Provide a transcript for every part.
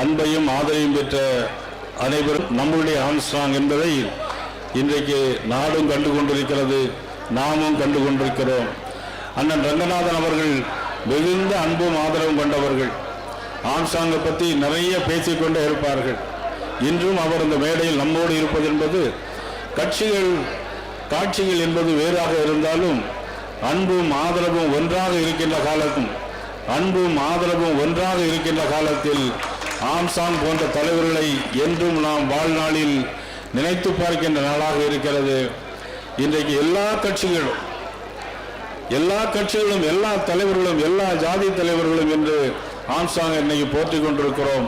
அன்பையும் ஆதரவையும் பெற்ற அனைவரும் நம்முடைய ஆம்ஸ்ட்ராங் என்பதை இன்றைக்கு நாடும் கண்டு கொண்டிருக்கிறது, நாமும் கண்டு கொண்டிருக்கிறோம். அண்ணன் ரங்கநாதன் அவர்கள் மிகுந்த அன்பும் ஆதரவும் கொண்டவர்கள். ஆம்ஸ்ட்ராங்கை பற்றி நிறைய பேசிக்கொண்டே இருப்பார்கள். இன்றும் அவர் இந்த மேடையில் நம்மோடு இருப்பது என்பது காட்சிகள் என்பது வேறாக இருந்தாலும் அன்பும் ஆதரவும் ஒன்றாக இருக்கின்ற காலத்தில் ஆம்ஸ்ட்ராங் போன்ற தலைவர்களை என்றும் நாம் வாழ்நாளில் நினைத்து பார்க்கின்ற நாளாக இருக்கிறது. இன்றைக்கு எல்லா கட்சிகளும் எல்லா தலைவர்களும் எல்லா ஜாதி தலைவர்களும் என்று ஆம்ஸ்ட்ராங் இன்னைக்கு போற்றிக் கொண்டிருக்கிறோம்.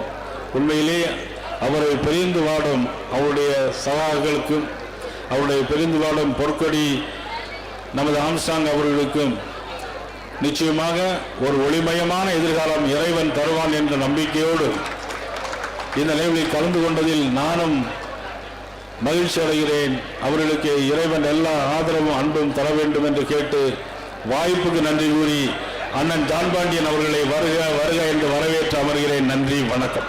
உண்மையிலே அவரை பிரிந்து வாடும் அவருடைய சகாக்களுக்கும் அவருடைய பிரிந்து வாடும் பொற்கொடி நமது ஆம்ஸ்ட்ராங் அவர்களுக்கும் நிச்சயமாக ஒரு ஒளிமயமான எதிர்காலம் இறைவன் தருவான் என்ற நம்பிக்கையோடு இந்த நிகழ்வில் கலந்து கொண்டதில் நானும் மகிழ்ச்சி அடைகிறேன். அவர்களுக்கு இறைவன் எல்லா ஆதரவும் அன்பும் தர வேண்டும் என்று கேட்டு வாய்ப்புக்கு நன்றி கூறி அண்ணன் ஜான் பாண்டியன் அவர்களை வருக வருக என்று வரவேற்று அமர்கிறேன். நன்றி, வணக்கம்.